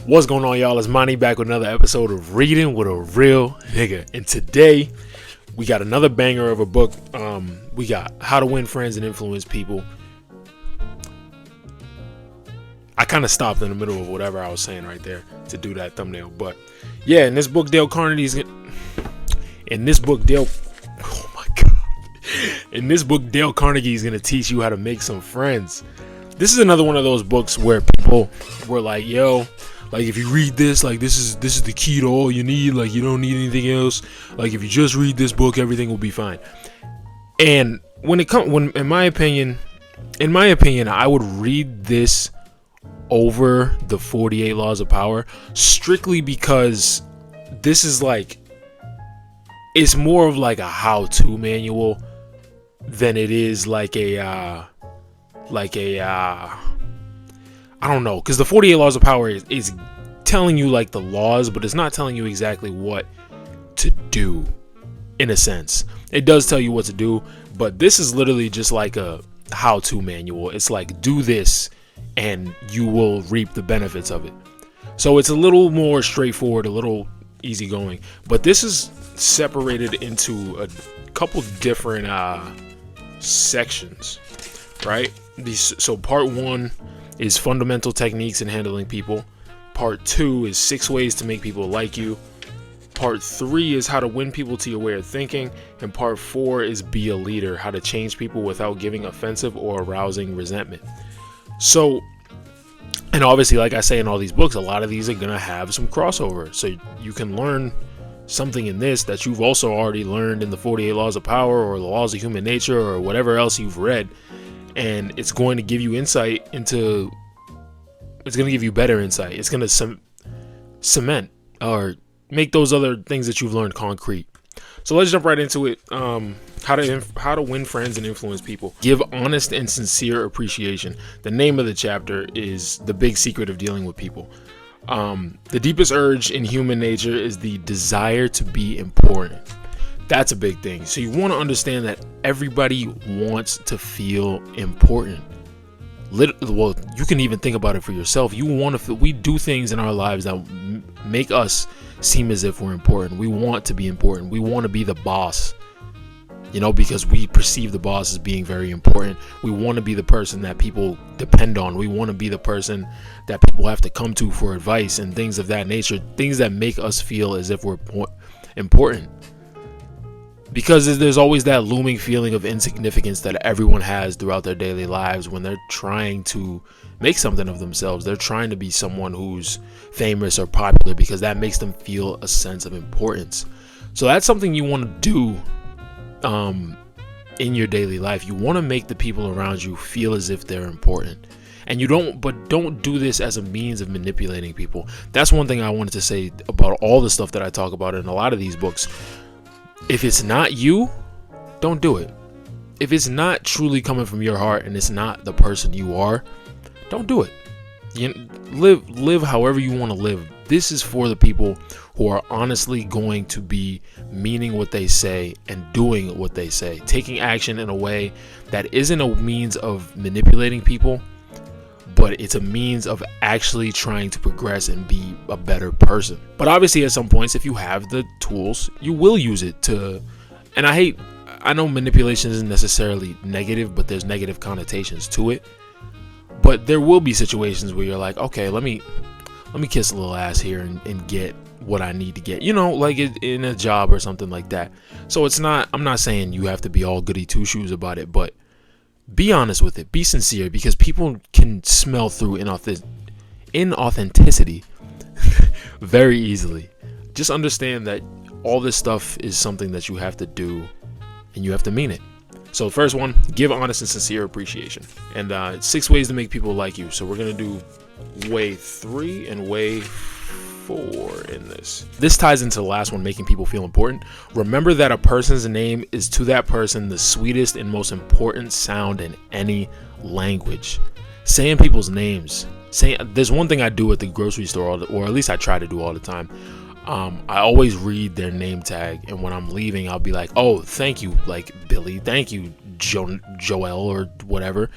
What's going on, y'all? It's Monty back with another episode of Reading with a Real Nigga. And today, we got another banger of a book. We got How to Win Friends and Influence People. I kind of stopped in the middle of whatever I was saying right there to do that thumbnail. But yeah, in this book, Dale Carnegie is oh my God. In this book, Dale Carnegie is going to teach you how to make some friends. This is another one of those books where people were like, yo, like if you read this, like this is the key to all you need. Like you don't need anything else. Like if you just read this book, everything will be fine. And in my opinion, I would read this over the 48 Laws of Power strictly because this is like, it's more of like a how-to manual than it is like I don't know, because the 48 Laws of Power is telling you like the laws, but it's not telling you exactly what to do. In a sense, it does tell you what to do, but this is literally just like a how-to manual. It's like, do this and you will reap the benefits of it. So it's a little more straightforward, a little easygoing, but this is separated into a couple different sections, right? So part 1 is fundamental techniques in handling people. Part 2 is 6 ways to make people like you. Part 3 is how to win people to your way of thinking. And part 4 is be a leader, how to change people without giving offensive or arousing resentment. So, and obviously, like I say in all these books, a lot of these are going to have some crossover. So you can learn something in this that you've also already learned in the 48 Laws of Power or the Laws of Human Nature or whatever else you've read. And it's going to give you insight into, it's going to give you better insight. It's going to cement or make those other things that you've learned concrete. So let's jump right into it. How to win friends and influence people. Give honest and sincere appreciation. The name of the chapter is The Big Secret of Dealing with People. The deepest urge in human nature is the desire to be important. That's a big thing. So you want to understand that everybody wants to feel important. Well, you can even think about it for yourself. You want to feel, we do things in our lives that make us seem as if we're important. We want to be important. We want to be the boss, because we perceive the boss as being very important. We want to be the person that people depend on. We want to be the person that people have to come to for advice and things of that nature. Things that make us feel as if we're important. Because there's always that looming feeling of insignificance that everyone has throughout their daily lives when they're trying to make something of themselves. They're trying to be someone who's famous or popular because that makes them feel a sense of importance. So that's something you want to do in your daily life. You want to make the people around you feel as if they're important. And don't do this as a means of manipulating people. That's one thing I wanted to say about all the stuff that I talk about in a lot of these books. If it's not you, don't do it. If it's not truly coming from your heart and it's not the person you are, don't do it. Live however you want to live. This is for the people who are honestly going to be meaning what they say and doing what they say, taking action in a way that isn't a means of manipulating people, but it's a means of actually trying to progress and be a better person. But obviously at some points, if you have the tools, you will use it to, and I know manipulation isn't necessarily negative, but there's negative connotations to it. But there will be situations where you're like, okay, let me kiss a little ass here and get what I need to get, like in a job or something like that. So I'm not saying you have to be all goody two shoes about it, but be honest with it. Be sincere, because people can smell through inauthenticity very easily. Just understand that all this stuff is something that you have to do and you have to mean it. So first one, give honest and sincere appreciation. And 6 ways to make people like you. So we're going to do way 3 and way 4 in this. This ties into the last one, making people feel important. Remember that a person's name is to that person the sweetest and most important sound in any language. Saying people's names. There's one thing I do at the grocery store, or at least I try to do all the time. I always read their name tag, and when I'm leaving, I'll be like, oh, thank you, like Billy, thank you, Joel, or whatever.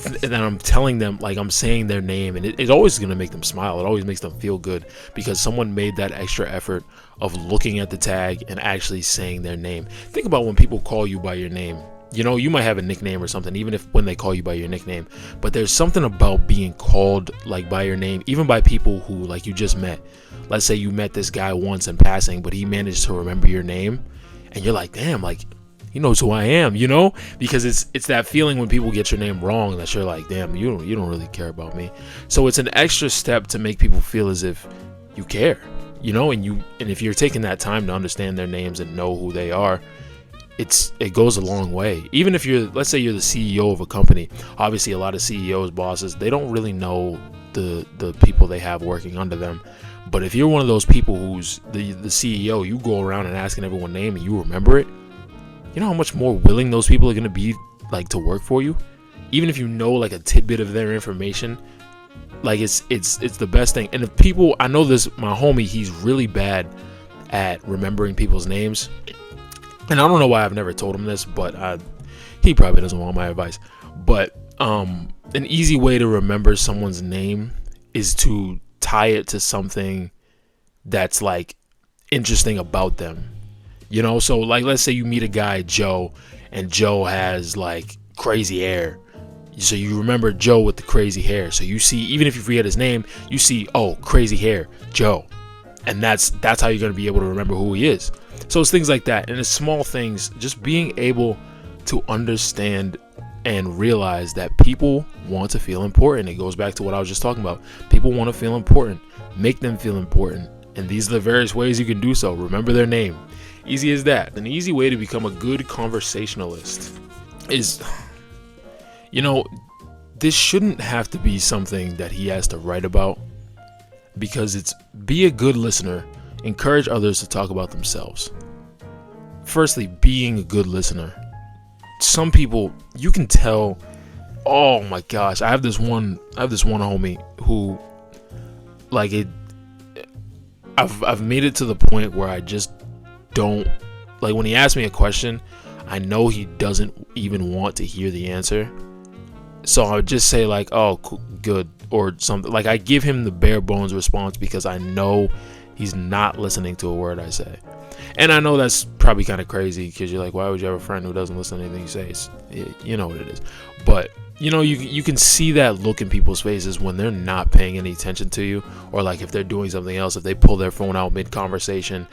and then I'm telling them, like, I'm saying their name, and it's always going to make them smile. It always makes them feel good because someone made that extra effort of looking at the tag and actually saying their name. Think about when people call you by your name. You know, you might have a nickname or something, even if when they call you by your nickname, but there's something about being called like by your name, even by people who like you just met. Let's say you met this guy once in passing, but he managed to remember your name, and you're like, damn, like, he knows who I am, you know, because it's that feeling when people get your name wrong that you're like, damn, you don't really care about me. So it's an extra step to make people feel as if you care, you know, and if you're taking that time to understand their names and know who they are, it goes a long way. Even if let's say you're the CEO of a company, obviously a lot of CEOs, bosses, they don't really know the people they have working under them. But if you're one of those people who's the CEO, you go around and asking everyone's name and you remember it, you know how much more willing those people are going to be like to work for you, even if you know like a tidbit of their information. Like it's the best thing. And if people, I know this, my homie, he's really bad at remembering people's names, and I don't know why I've never told him this, but he probably doesn't want my advice. But an easy way to remember someone's name is to tie it to something that's like interesting about them. You know, so like let's say you meet a guy, Joe, and Joe has like crazy hair. So you remember Joe with the crazy hair. So you see, even if you forget his name, you see, oh, crazy hair, Joe. And that's how you're going to be able to remember who he is. So it's things like that. And it's small things, just being able to understand and realize that people want to feel important. It goes back to what I was just talking about. People want to feel important. Make them feel important. And these are the various ways you can do so. Remember their name. Easy as that. An easy way to become a good conversationalist is, you know, this shouldn't have to be something that he has to write about, because it's be a good listener, encourage others to talk about themselves. Firstly, being a good listener. Some people, you can tell, oh my gosh, I have this one homie who, like, I've made it to the point where I just don't, like, when he asks me a question, I know he doesn't even want to hear the answer, so I would just say like, oh, cool, good, or something. Like, I give him the bare bones response because I know he's not listening to a word I say. And I know that's probably kind of crazy, because you're like, why would you have a friend who doesn't listen to anything you say? You know what it is. But you know, you can see that look in people's faces when they're not paying any attention to you, or like if they're doing something else, if they pull their phone out mid-conversation,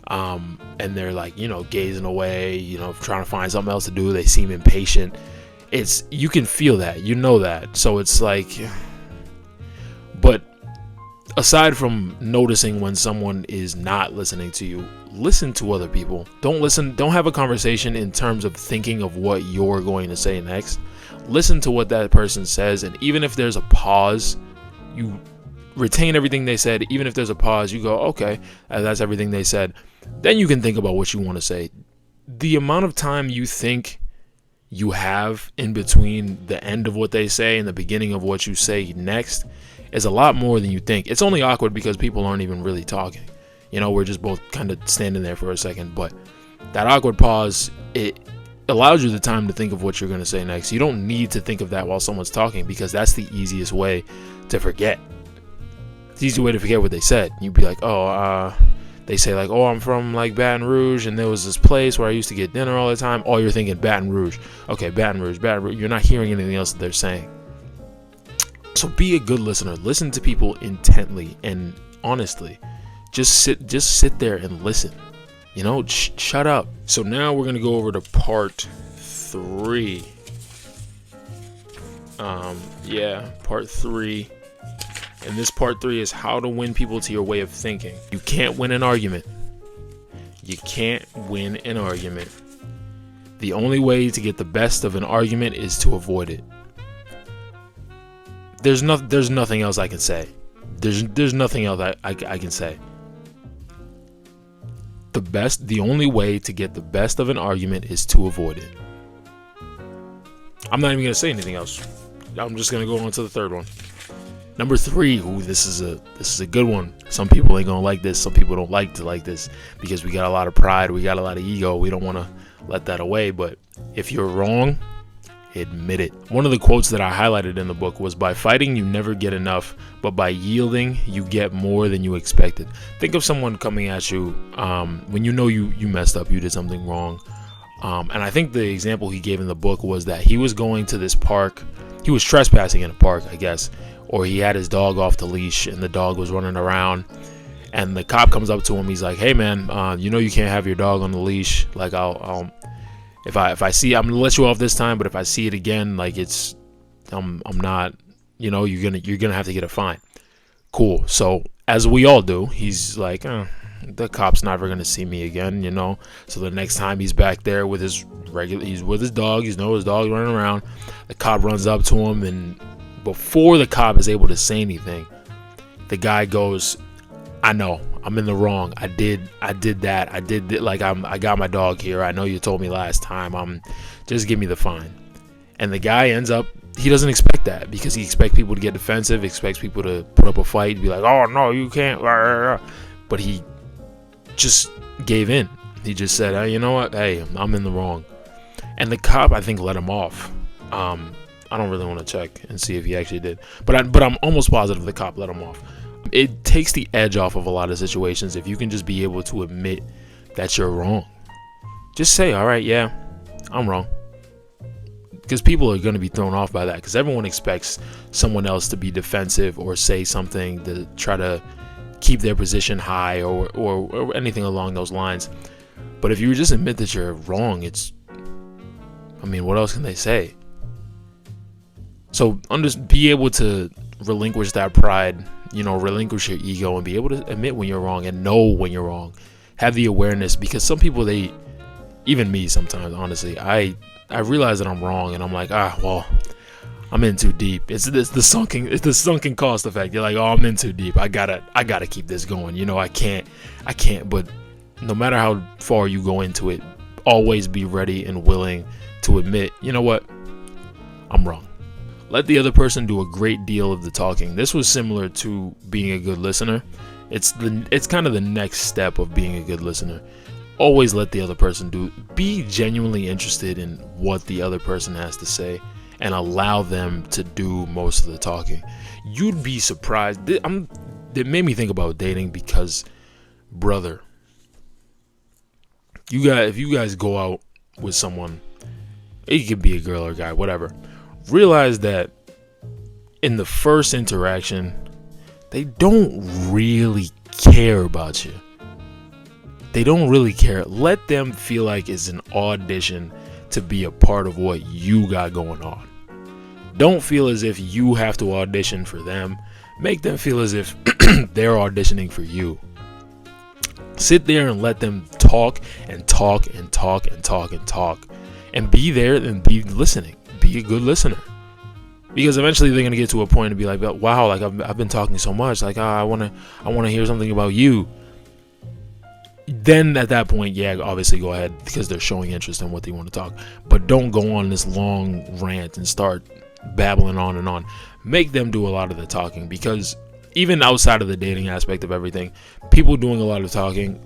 and they're like, you know, gazing away, you know, trying to find something else to do. They seem impatient. You can feel that, you know that. So it's like, but aside from noticing when someone is not listening to you, listen to other people. Don't have a conversation in terms of thinking of what you're going to say next. Listen to what that person says, and even if there's a pause, you retain everything they said. Even if there's a pause, you go, okay, that's everything they said. Then you can think about what you want to say. The amount of time you think you have in between the end of what they say and the beginning of what you say next is a lot more than you think. It's only awkward because people aren't even really talking. You know, we're just both kind of standing there for a second. But that awkward pause, it allows you the time to think of what you're going to say next. You don't need to think of that while someone's talking, because that's the easiest way to forget. It's the easy way to forget what they said. You'd be like, oh, they say like, oh, I'm from like Baton Rouge, and there was this place where I used to get dinner all the time. Oh, you're thinking Baton Rouge. Okay, Baton Rouge. You're not hearing anything else that they're saying. So be a good listener. Listen to people intently and honestly. Just sit there and listen. You know, shut up. So now we're gonna go over to part 3. Part 3. And this part 3 is how to win people to your way of thinking. You can't win an argument. You can't win an argument. The only way to get the best of an argument is to avoid it. There's nothing else I can say. There's nothing else I can say. The only way to get the best of an argument is to avoid it. I'm not even gonna say anything else. I'm just gonna go on to the third one. Number 3. Ooh, this is a good one. Some people ain't gonna like this. Some people don't like this because we got a lot of pride. We got a lot of ego. We don't want to let that away. But if you're wrong, admit it. One of the quotes that I highlighted in the book was, by fighting you never get enough, but by yielding you get more than you expected. Think of someone coming at you when you know you messed up, you did something wrong. And I think the example he gave in the book was that he was going to this park. He was trespassing in a park, I guess, or he had his dog off the leash and the dog was running around, and the cop comes up to him. He's like, "Hey man, you know you can't have your dog on the leash. Like if I see, I'm gonna let you off this time, but if I see it again, like I'm not, you know, you're gonna have to get a fine." Cool. So as we all do, he's like, the cop's never gonna see me again, you know. So the next time he's back there with his he's with his dog, his dog running around. The cop runs up to him, and before the cop is able to say anything, the guy goes, "I know, I'm in the wrong. I did that. I got my dog here. I know you told me last time. Just give me the fine." And the guy ends up, he doesn't expect that, because he expects people to get defensive, expects people to put up a fight, be like, "Oh no, you can't." But he just gave in. He just said, "Hey, you know what? Hey, I'm in the wrong." And the cop, I think, let him off. I don't really want to check and see if he actually did, but I'm almost positive the cop let him off. It takes the edge off of a lot of situations if you can just be able to admit that you're wrong. Just say, "All right, yeah, I'm wrong." Because people are going to be thrown off by that, because everyone expects someone else to be defensive or say something to try to keep their position high or anything along those lines. But if you just admit that you're wrong, what else can they say? So be able to relinquish that pride, relinquish your ego, and be able to admit when you're wrong and know when you're wrong. Have the awareness, because some people, even me sometimes, honestly, I realize that I'm wrong, and I'm like, I'm in too deep. It's the sunken cost effect. You're like, "Oh, I'm in too deep. I gotta keep this going. I can't. But no matter how far you go into it, always be ready and willing to admit, you know what, I'm wrong. Let the other person do a great deal of the talking. This was similar to being a good listener. It's kind of the next step of being a good listener. Always let the other person be genuinely interested in what the other person has to say, and allow them to do most of the talking. You'd be surprised. It made me think about dating, because, brother, if you guys go out with someone, it could be a girl or a guy, whatever, realize that in the first interaction, they don't really care about you. They don't really care. Let them feel like it's an audition to be a part of what you got going on. Don't feel as if you have to audition for them. Make them feel as if they're auditioning for you. Sit there and let them talk and talk and talk and talk and talk, and be there and be listening. Be a good listener, because eventually they're gonna get to a point and be like, "Wow, like I've been talking so much. Like I wanna hear something about you." Then at that point, yeah, obviously go ahead, because they're showing interest in what they want to talk. But don't go on this long rant and start babbling on and on. Make them do a lot of the talking, because even outside of the dating aspect of everything, people doing a lot of talking,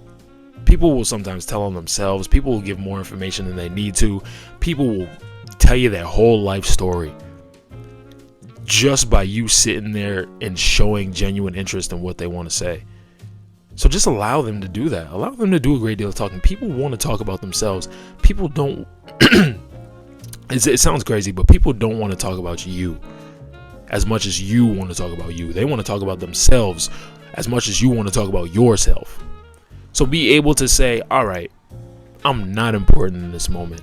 people will sometimes tell on themselves. People will give more information than they need to. People will tell you their whole life story just by you sitting there and showing genuine interest in what they want to say. So just allow them to do that. Allow them to do a great deal of talking. People want to talk about themselves. People don't it sounds crazy, but people don't want to talk about you as much as you want to talk about you. They want to talk about themselves as much as you want to talk about yourself. So be able to say, "All right, I'm not important in this moment.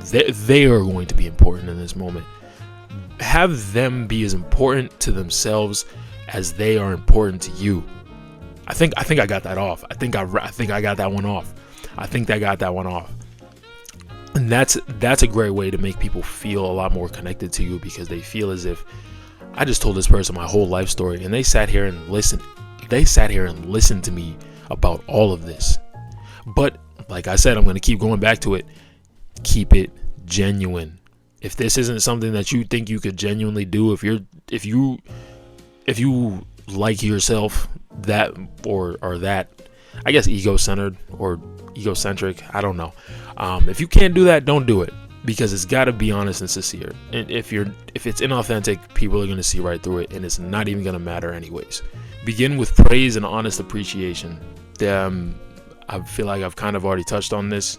They are going to be important in this moment." Have them be as important to themselves as they are important to you. I think I got that off. I think I got that one off. And that's a great way to make people feel a lot more connected to you, because they feel as if, I just told this person my whole life story, and they sat here and listened. They sat here and listened to me about all of this. But like I said, I'm going to keep going back to it. Keep it genuine. If this isn't something that you think you could genuinely do, if you like yourself that or that, I guess egocentric, I don't know. If you can't do that, don't do it. because it's got to be honest and sincere. And if it's inauthentic, people are going to see right through it, and it's not even going to matter anyways. Begin with praise and honest appreciation. I feel like I've kind of already touched on this.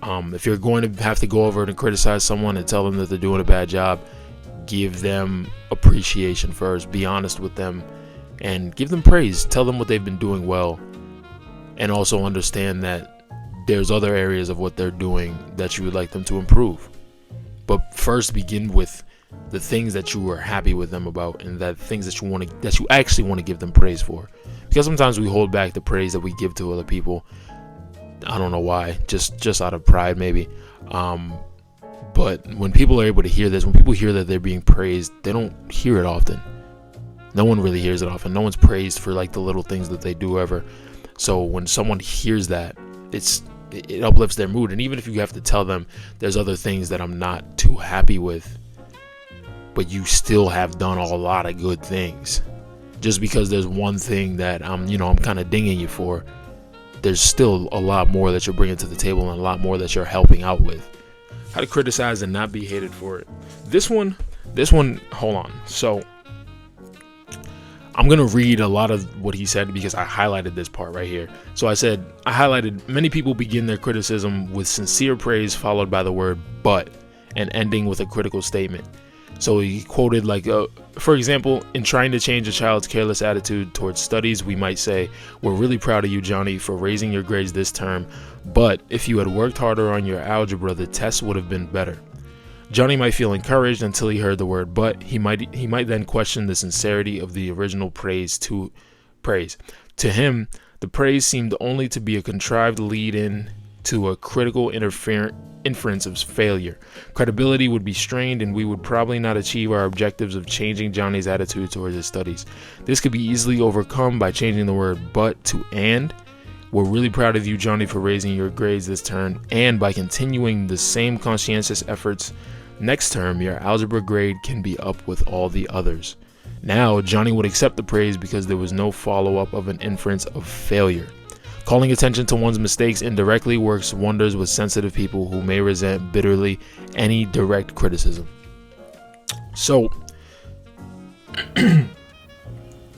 If you're going to have to go over and criticize someone and tell them that they're doing a bad job, give them appreciation first. Be honest with them and give them praise. Tell them what they've been doing well, and also understand that there's other areas of what they're doing that you would like them to improve. But first, begin with the things that you are happy with them about, and that things that you actually want to give them praise for. Because sometimes we hold back the praise that we give to other people. I don't know why, just out of pride maybe. But when people are able to hear this, when people hear that they're being praised, they don't hear it often. No one really hears it often. No one's praised for like the little things that they do ever. So when someone hears that, it uplifts their mood. And even if you have to tell them there's other things that I'm not too happy with, but you still have done a lot of good things, just because there's one thing that I'm kind of dinging you for, there's still a lot more that you're bringing to the table and a lot more that you're helping out with. How to criticize and not be hated for it. This one, hold on. So I'm going to read a lot of what he said because I highlighted this part right here. So I highlighted, many people begin their criticism with sincere praise followed by the word but, and ending with a critical statement. So he quoted for example, in trying to change a child's careless attitude towards studies, we might say, "We're really proud of you, Johnny, for raising your grades this term, but if you had worked harder on your algebra, the test would have been better." Johnny might feel encouraged until he heard the word but. He might then question the sincerity of the original praise. To him, the praise seemed only to be a contrived lead-in to a critical inference of failure. Credibility would be strained, and we would probably not achieve our objectives of changing Johnny's attitude towards his studies. This could be easily overcome by changing the word but to and. "We're really proud of you, Johnny, for raising your grades this term, and by continuing the same conscientious efforts next term, your algebra grade can be up with all the others." Now, Johnny would accept the praise because there was no follow-up of an inference of failure. Calling attention to one's mistakes indirectly works wonders with sensitive people who may resent bitterly any direct criticism. So,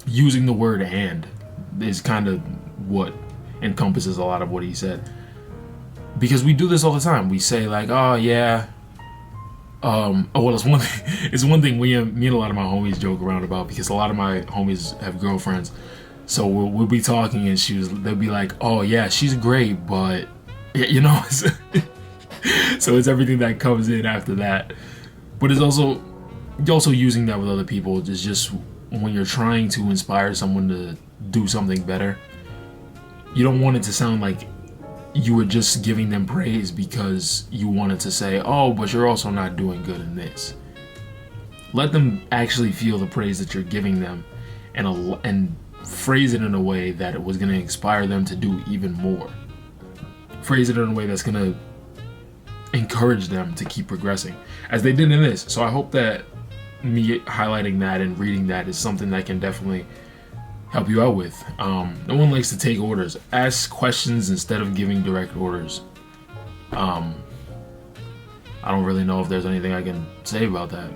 using the word "and" is kind of what encompasses a lot of what he said. Because we do this all the time. We say like, "Oh yeah." It's one thing me and a lot of my homies joke around about, because a lot of my homies have girlfriends. So we'll be talking and they'll be like, "Oh yeah, she's great, but," so it's everything that comes in after that. But it's also using that with other people. It's just when you're trying to inspire someone to do something better, you don't want it to sound like you were just giving them praise because you wanted to say, "Oh, but you're also not doing good in this." Let them actually feel the praise that you're giving them, and phrase it in a way that it was going to inspire them to do even more. Phrase it in a way that's going to encourage them to keep progressing, as they did in this. So I hope that me highlighting that and reading that is something that can definitely help you out with. No one likes to take orders. Ask questions instead of giving direct orders. I don't really know if there's anything I can say about that.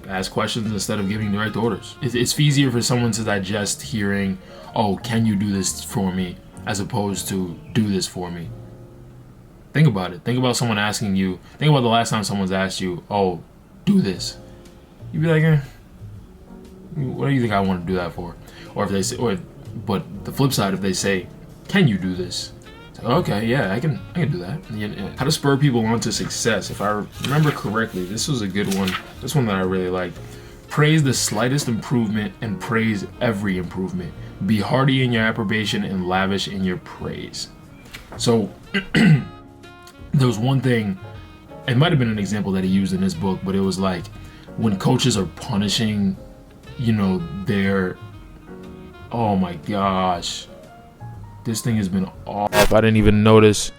Ask questions instead of giving direct orders. It's easier for someone to digest hearing, "Oh, can you do this for me?" as opposed to "do this for me." Think about it. Think about someone asking you. Think about the last time someone's asked you, "Oh, do this." You'd be like, "What do you think I want to do that for?" Or if they say, but the flip side, if they say, "Can you do this?" It's like, "Okay, yeah, I can do that." How to spur people on to success. If I remember correctly, this was a good one. This one that I really liked. Praise the slightest improvement and praise every improvement. Be hearty in your approbation and lavish in your praise. So there was one thing, it might have been an example that he used in this book, but it was like when coaches are punishing, their, oh my gosh, this thing has been off. I didn't even notice.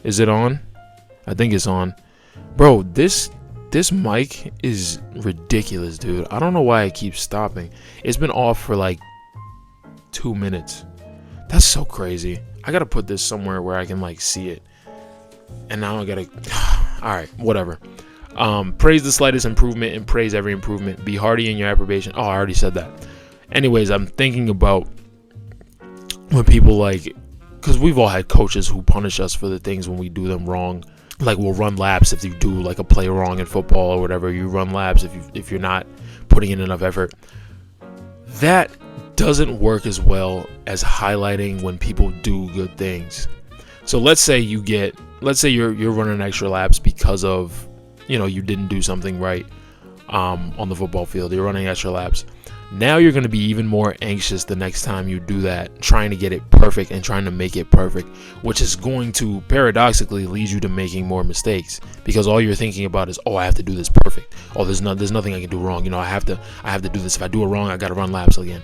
Is it on? I think it's on. Bro, this mic is ridiculous, dude. I don't know why it keeps stopping. It's been off for like 2 minutes. That's so crazy. I gotta put this somewhere where I can like see it. And now I All right, whatever. Praise the slightest improvement and praise every improvement. Be hearty in your approbation. Oh, I already said that. Anyways, I'm thinking about when people because we've all had coaches who punish us for the things when we do them wrong. Like, we'll run laps if you do like a play wrong in football or whatever. You run laps if you're not putting in enough effort. That doesn't work as well as highlighting when people do good things. So let's say you're running extra laps because of, you didn't do something right on the football field. You're running extra laps. Now you're going to be even more anxious the next time you do that, trying to get it perfect and trying to make it perfect, which is going to paradoxically lead you to making more mistakes, because all you're thinking about is, I have to do this perfect. There's nothing I can do wrong. I have to do this. If I do it wrong, I got to run laps again.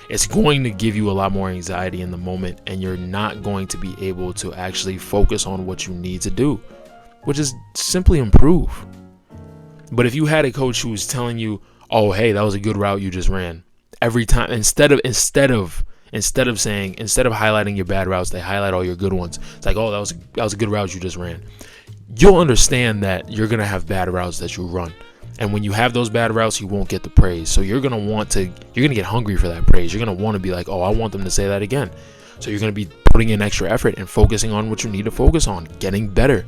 It's going to give you a lot more anxiety in the moment, and you're not going to be able to actually focus on what you need to do, which is simply improve. But if you had a coach who was telling you, hey, that was a good route you just ran, every time, instead of highlighting your bad routes, they highlight all your good ones. It's like, that was a good route you just ran. You'll understand that you're gonna have bad routes that you run, and when you have those bad routes, you won't get the praise. So you're gonna get hungry for that praise. You're gonna want to be like, I want them to say that again. So you're gonna be putting in extra effort and focusing on what you need to focus on, getting better.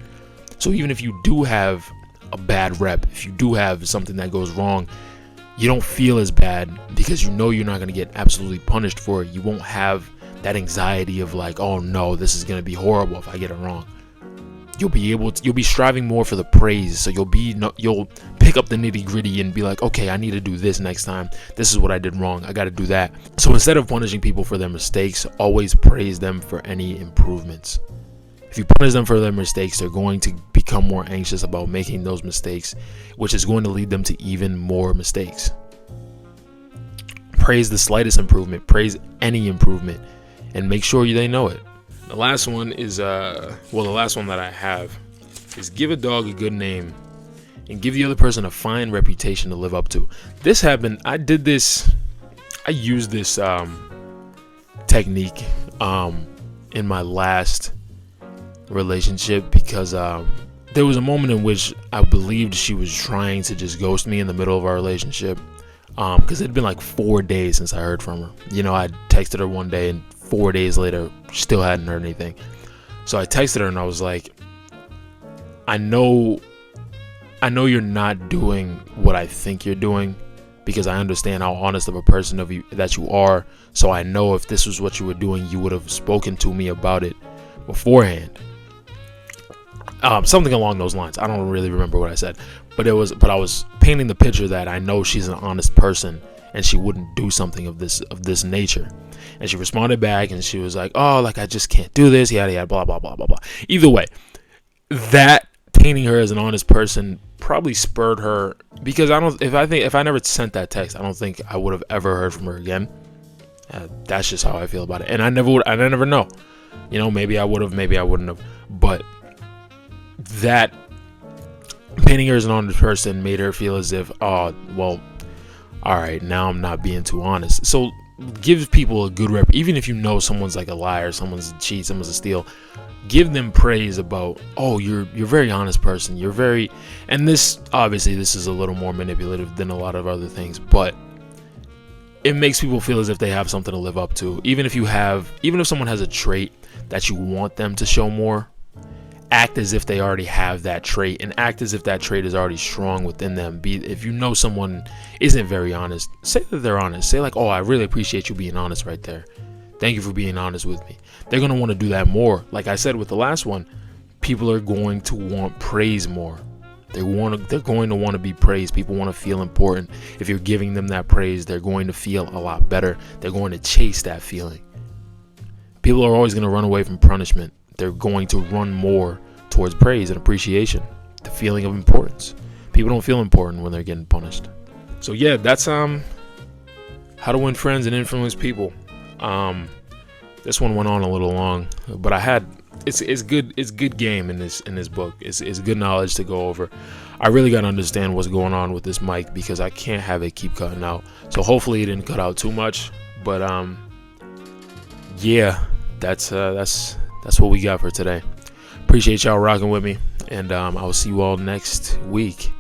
So even if you do have a bad rep, if you do have something that goes wrong, you don't feel as bad because you're not going to get absolutely punished for it. You won't have that anxiety of like, oh no, this is going to be horrible if I get it wrong. You'll be striving more for the praise. So you'll pick up the nitty gritty and be like, okay, I need to do this next time. This is what I did wrong. I got to do that. So instead of punishing people for their mistakes, always praise them for any improvements. If you punish them for their mistakes, they're going to become more anxious about making those mistakes, which is going to lead them to even more mistakes. Praise the slightest improvement, praise any improvement, and make sure they know it. The last one is, the last one that I have is give a dog a good name and give the other person a fine reputation to live up to. This happened, I used this technique in my last relationship because there was a moment in which I believed she was trying to just ghost me in the middle of our relationship, because it had been like 4 days since I heard from her. I texted her one day and 4 days later still hadn't heard anything. So I texted her and I was like, I know you're not doing what I think you're doing, because I understand how honest of a person that you are. So I know if this was what you were doing, you would have spoken to me about it beforehand. Something along those lines. I don't really remember what I said, but I was painting the picture that I know she's an honest person and she wouldn't do something of this nature. And she responded back and she was like, I just can't do this, yada yada, blah blah blah blah blah. Either way, that painting her as an honest person probably spurred her, because if I never sent that text, I don't think I would have ever heard from her again. That's just how I feel about it, and I never know. Maybe I would have, maybe I wouldn't have, but that painting her as an honest person made her feel as if, all right, now I'm not being too honest. So give people a good rep, even if someone's like a liar, someone's a cheat, someone's a steal. Give them praise about, you're a very honest person. You're very, and this is a little more manipulative than a lot of other things, but it makes people feel as if they have something to live up to. Even if someone has a trait that you want them to show more, act as if they already have that trait, and act as if that trait is already strong within them. If someone isn't very honest, say that they're honest. Say like, I really appreciate you being honest right there. Thank you for being honest with me. They're going to want to do that more. Like I said with the last one, people are going to want praise more. They're going to want to be praised. People want to feel important. If you're giving them that praise, they're going to feel a lot better. They're going to chase that feeling. People are always going to run away from punishment. They're going to run more towards praise and appreciation, the feeling of importance. People don't feel important when they're getting punished. So yeah, that's how to win friends and influence people. This one went on a little long, but it's good game in this book. It's good knowledge to go over. I really got to understand what's going on with this mic, because I can't have it keep cutting out. So hopefully it didn't cut out too much, but yeah, that's what we got for today. Appreciate y'all rocking with me. And I will see you all next week.